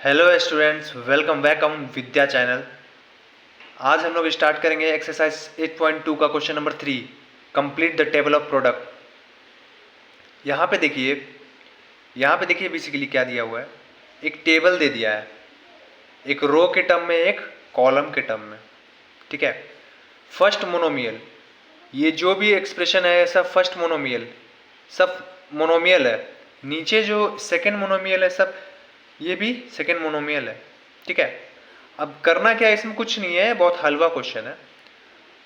Hello students, welcome back on Vidya channel. आज हम लोग स्टार्ट करेंगे एक्सरसाइज 8.2 का question number 3, complete the table of product. यहाँ पे देखिए बेसिकली क्या दिया हुआ है। एक टेबल दे दिया है, एक रो के टर्म में, एक कॉलम के टर्म में। ठीक है। फर्स्ट मोनोमियल, ये जो भी एक्सप्रेशन है सब फर्स्ट मोनोमियल, सब मोनोमियल है। नीचे जो सेकेंड मोनोमियल है सब ये भी सेकेंड मोनोमियल है। ठीक है। अब करना क्या है, इसमें कुछ नहीं है, बहुत हलवा क्वेश्चन है।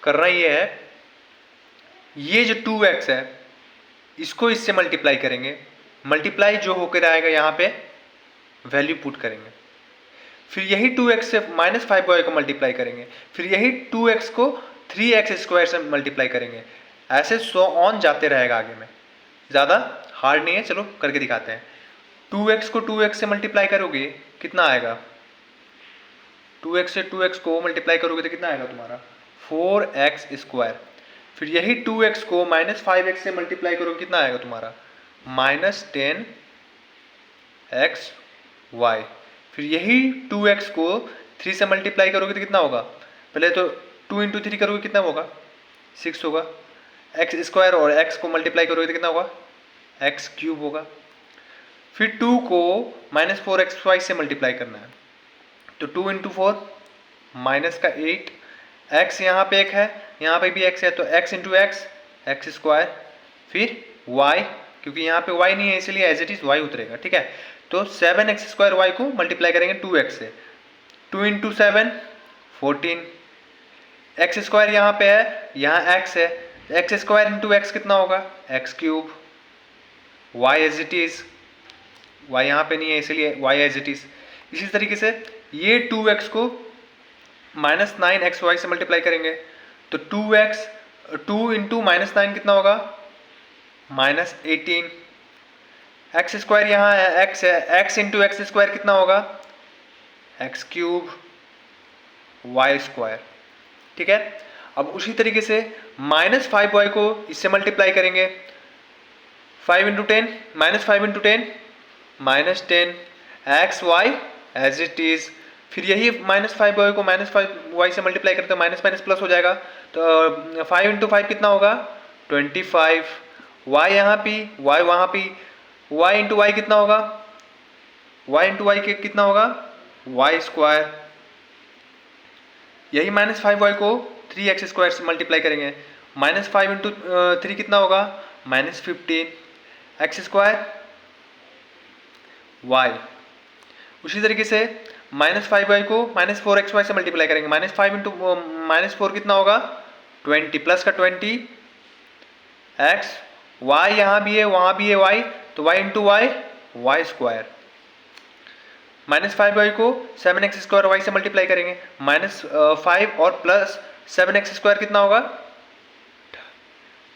करना ये है, ये जो 2x है इसको इससे मल्टीप्लाई करेंगे। मल्टीप्लाई जो होकर आएगा यहाँ पे वैल्यू पुट करेंगे। फिर यही 2x से -5y को मल्टीप्लाई करेंगे। फिर यही 2x को 3x² से मल्टीप्लाई करेंगे। ऐसे सो ऑन जाते रहेगा आगे में। ज़्यादा हार्ड नहीं है, चलो करके दिखाते हैं। 2x को 2x से मल्टीप्लाई करोगे कितना आएगा? 2x से 2x को मल्टीप्लाई करोगे तो कितना आएगा तुम्हारा? 4x²। फिर यही 2x को -5x से मल्टीप्लाई करोगे कितना आएगा तुम्हारा? -10xy। फिर यही 2x को 3 से मल्टीप्लाई करोगे तो कितना होगा? पहले तो 2 × 3 करोगे कितना होगा? 6 होगा। x² और x को मल्टीप्लाई करोगे तो कितना होगा? x³ होगा। फिर 2 को -4xy से मल्टीप्लाई करना है तो 2 × 4 -8। x यहाँ पे एक है, यहाँ पे भी x है तो x × x, x²। फिर y, क्योंकि यहाँ पे y नहीं है इसलिए एज इट इज y उतरेगा। ठीक है। तो 7x² y को मल्टीप्लाई करेंगे 2x से। 2 × 7 14। x² यहाँ पे है, यहाँ x है, x² × x कितना होगा? x³। y as it is, y यहाँ पे नहीं है इसलिए y एज इट इज। इसी तरीके से ये 2x को -9xy से मल्टीप्लाई करेंगे तो 2x 2 × -9 कितना होगा? -18। x² यहाँ है, x है, x × x² कितना होगा? x³, y²। ठीक है। अब उसी तरीके से -5y को इससे मल्टीप्लाई करेंगे। 5 × 10 -5 × 10 -10 xy एज इट इज। फिर यही -5y को -5y से मल्टीप्लाई करते हैं, माइनस माइनस प्लस हो जाएगा तो 5 × 5 कितना होगा? 25। y यहाँ पे, y वहाँ पे, y × y कितना होगा? y × y के कितना होगा? y²। यही -5y को 3x² से मल्टीप्लाई करेंगे। -5 × 3 कितना होगा? -15 x², y। उसी तरीके से -5y को -4xy से मल्टीप्लाई करेंगे। -5 × -4 कितना होगा? 20 प्लस का 20 x, y यहाँ भी है वहाँ भी है y तो y × y, y²। -5y को 7x² y से मल्टीप्लाई करेंगे। -5 और प्लस 7x² कितना होगा?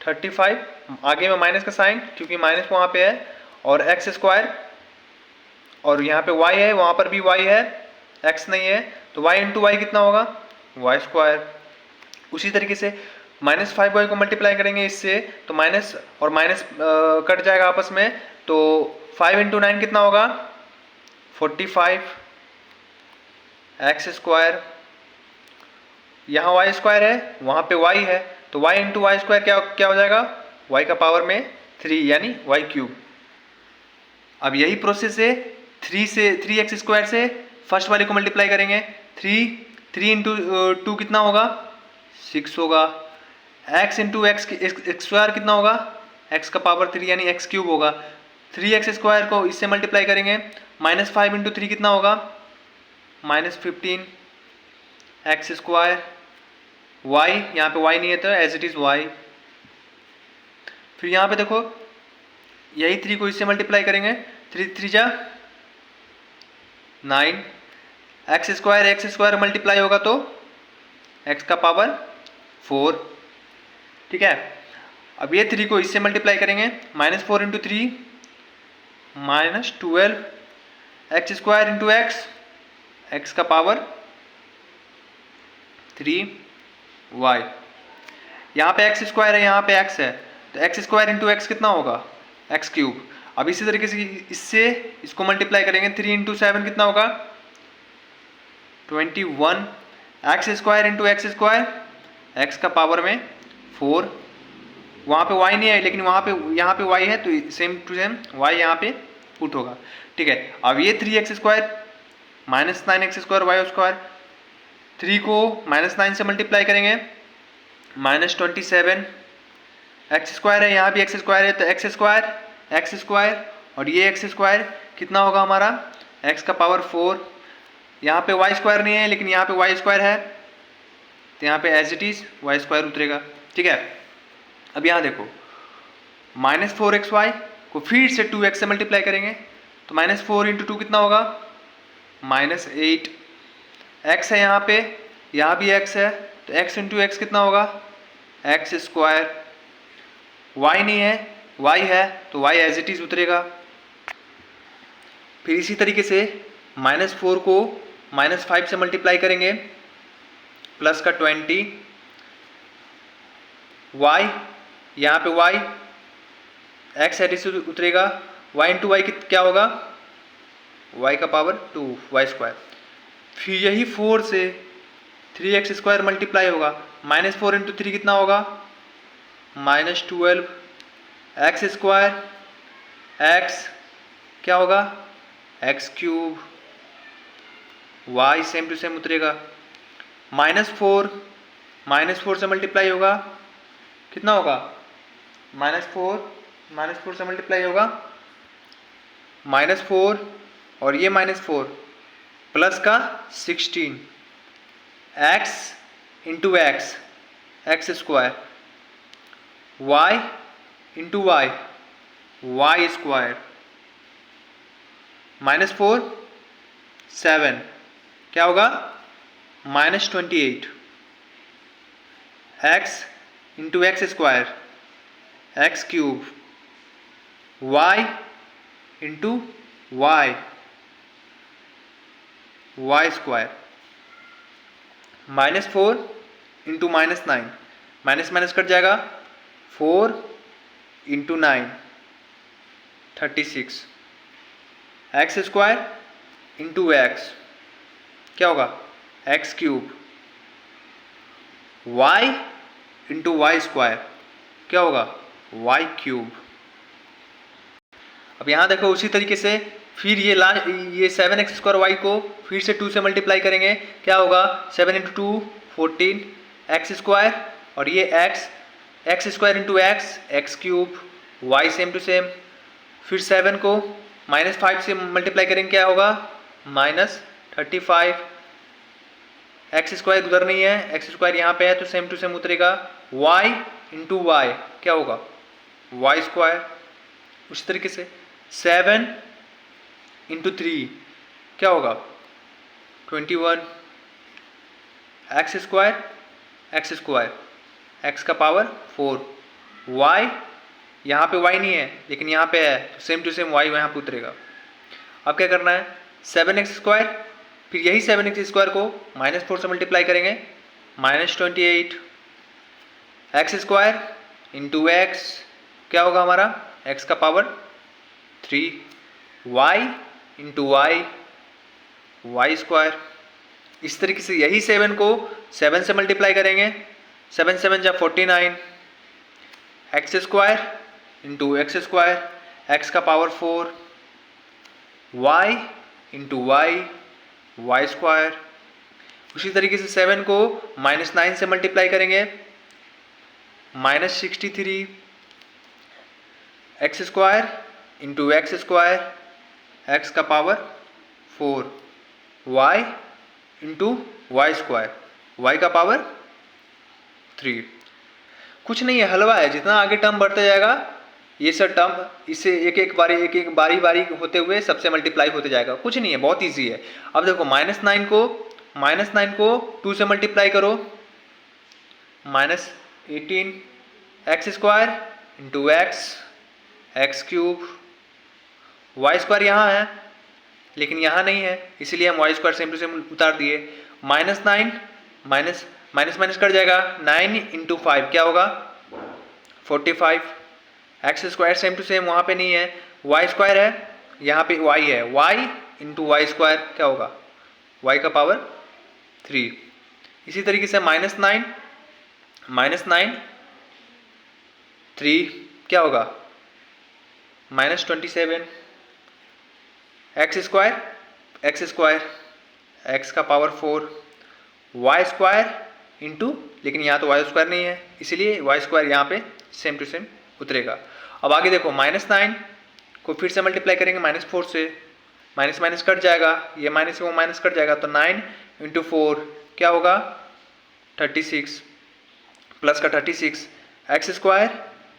35। आगे में माइनस का साइन क्योंकि माइनस वहाँ पे है, और x² और यहाँ पे y है, वहाँ पर भी y है, x नहीं है तो y × y कितना होगा? y²। उसी तरीके से -5y को मल्टीप्लाई करेंगे इससे तो माइनस और माइनस कट जाएगा आपस में तो 5 × 9 कितना होगा? 45 x²। यहाँ y² है, वहाँ पे y है तो y × y² क्या हो जाएगा? y का पावर में 3 यानी y³। अब यही प्रोसेस है, 3x² से फर्स्ट वाले को मल्टीप्लाई करेंगे। 3 × 2 कितना होगा? 6 होगा। x × x² कितना होगा? x का पावर 3 यानी x³ होगा। 3x² को इससे मल्टीप्लाई करेंगे। -5 × 3 कितना होगा? -15 x², y यहाँ पे y नहीं है तो एज इट इज y। फिर यहाँ पे देखो यही 3 को इससे मल्टीप्लाई करेंगे। 3 × 3 = 9 x² मल्टीप्लाई होगा तो x का पावर 4। ठीक है। अब ये 3 को इससे मल्टीप्लाई करेंगे। -4 × 3 -12 x² × x, x का पावर 3y। यहाँ पे x² है, यहाँ पे x है तो x² × x कितना होगा? x³। अब इसी तरीके से इससे इसको मल्टीप्लाई करेंगे, 3 इंटू 7 कितना होगा 21, x square into X square, X का पावर में 4, वहाँ पे y नहीं है लेकिन वहाँ पे यहाँ पे y है तो सेम टू सेम y यहाँ पे पुट होगा, ठीक है। अब ये 3x square minus 9x square Y square, 3 को -9 से मल्टीप्लाई करेंगे -27, एक्स स्क्वायर है यहाँ भी एक्स स्क्वायर है तो एक्स स्क्वायर और ये एक्स स्क्वायर कितना होगा हमारा एक्स का पावर 4, यहाँ पे वाई स्क्वायर नहीं है लेकिन यहाँ पे वाई स्क्वायर है तो यहाँ पे as it is Y square उतरेगा, ठीक है। अब यहाँ देखो -4xy को फिर से 2x से मल्टीप्लाई करेंगे तो -4 इंटू 2 कितना होगा -8, x है यहाँ पे, यहाँ भी x है तो x इंटू एक्स कितना होगा एक्स स्क्वायर, y नहीं है y है तो y एज इट इज उतरेगा। फिर इसी तरीके से -4 को -5 से मल्टीप्लाई करेंगे प्लस का 20, y यहाँ पे y x as it is उतरेगा, y इंटू वाई क्या होगा y का पावर 2 वाई स्क्वायर। फिर यही 4 से 3x स्क्वायर मल्टीप्लाई होगा, -4 इंटू 3 कितना होगा -12, एक्स स्क्वायर x क्या होगा X cube, y same to same उतरेगा, -4 से मल्टीप्लाई होगा कितना होगा -4 से मल्टीप्लाई होगा -4 और ये -4 प्लस का 16, x into X square, y into Y square, -4 7 क्या होगा -28, x into X square X cube, y into Y square, -4 into -9 minus cut जाएगा, 4 into 9 36, X square into X क्या होगा X cube, y into Y square क्या होगा Y cube. अब यहाँ देखो उसी तरीके से फिर ये 7x स्क्वायर वाई को फिर से 2 से मल्टीप्लाई करेंगे, क्या होगा 7 इंटू 2 14, एक्स स्क्वायर और ये X square into X cube, Y same to same. फिर 7 को -5 से मल्टीप्लाई करेंगे क्या होगा -35, एक्स स्क्वायर उधर नहीं है, एक्स स्क्वायर यहाँ पे है तो सेम टू सेम उतरेगा, y इंटू वाई क्या होगा वाई स्क्वायर। उसी तरीके से 7 इंटू 3 क्या होगा 21, एक्स स्क्वायर एक्स का पावर 4, y यहाँ पे y नहीं है लेकिन यहाँ पे है तो सेम टू सेम y यहाँ पे उतरेगा। अब क्या करना है 7x स्क्वायर, फिर यही 7x स्क्वायर को -4 से मल्टीप्लाई करेंगे -28, एक्स स्क्वायर इंटू एक्स क्या होगा हमारा x का power 3, y into Y square. इस तरीके से यही 7 को 7 से मल्टीप्लाई करेंगे, 7 7 जा 49, X square into X square X का power 4, y into Y square. उसी तरीके से 7 को -9 से मल्टीप्लाई करेंगे -63, X square into X square X का power 4, y into Y square Y का पावर 3। कुछ नहीं है, हलवा है, जितना आगे टर्म बढ़ते जाएगा ये सब टर्म इससे एक एक बारी होते हुए सबसे मल्टीप्लाई होते जाएगा, कुछ नहीं है, बहुत इजी है। अब देखो -9 को 2 से मल्टीप्लाई करो -18, X square into X cube, Y square यहाँ है लेकिन यहाँ नहीं है इसलिए हम Y square same to same उतार दिए, -9 माइनस कर जाएगा, 9 इंटू 5 क्या होगा 45, X square same to same वहाँ पे नहीं है, वाई स्क्वायर है, यहाँ पे वाई है, वाई इंटू वाई स्क्वायर क्या होगा, वाई का पावर 3। इसी तरीके से -9 3 क्या होगा -27, एक्स स्क्वायर एक्स का पावर 4, वाई स्क्वायर इंटू, लेकिन यहाँ तो वाई स्क्वायर नहीं है इसीलिए वाई स्क्वायर यहाँ पे सेम टू सेम उतरेगा। अब आगे देखो -9 को फिर से मल्टीप्लाई करेंगे -4 से, माइनस माइनस कट जाएगा, ये माइनस वो माइनस कट जाएगा, तो 9 इंटू 4 क्या होगा 36, प्लस का 36, X square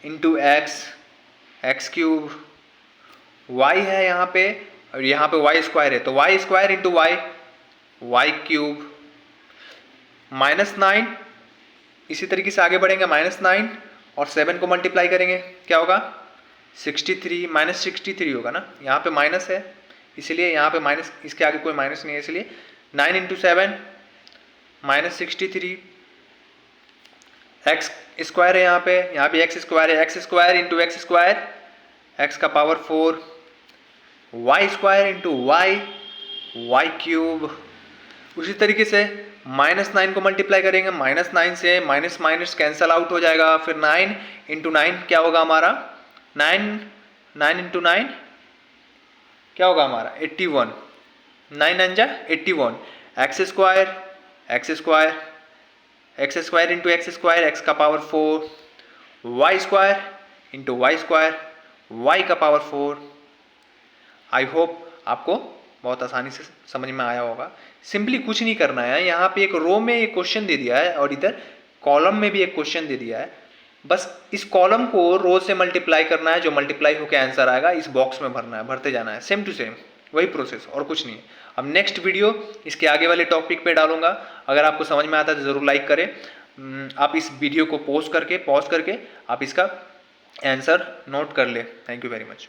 into X cube, Y है यहाँ पे और यहाँ पे वाई स्क्वायर है, तो Y square into Y cube, -9 इसी तरीके से आगे बढ़ेंगे, -9 और 7 को मल्टीप्लाई करेंगे क्या होगा 63, -63 होगा ना, यहाँ पे माइनस है इसलिए यहाँ पे माइनस, इसके आगे कोई माइनस नहीं है इसलिए 9 इंटू 7 -63, एक्स स्क्वायर है यहाँ पे एक्स स्क्वायर है, X square into X square X का power 4, Y square into Y cube. उसी तरीके से -9 को मल्टीप्लाई करेंगे, -9 से माइनस माइनस कैंसल आउट हो जाएगा, फिर 9 इंटू 9 क्या होगा हमारा 9 इंटू 9 क्या होगा हमारा 81, 9 9 जा 81, X square into X square X का power 4, Y square into Y square Y का पावर 4। आई होप आपको बहुत आसानी से समझ में आया होगा। सिंपली कुछ नहीं करना है, यहाँ पे एक रो में एक क्वेश्चन दे दिया है और इधर कॉलम में भी एक क्वेश्चन दे दिया है, बस इस कॉलम को रो से मल्टीप्लाई करना है, जो मल्टीप्लाई होकर आंसर आएगा इस बॉक्स में भरना है, भरते जाना है, सेम टू सेम वही प्रोसेस और कुछ नहीं है। अब नेक्स्ट वीडियो इसके आगे वाले टॉपिक पे डालूंगा, अगर आपको समझ में आता है तो ज़रूर लाइक करें। आप इस वीडियो को पॉज करके आप इसका आंसर नोट कर ले। Thank you very much.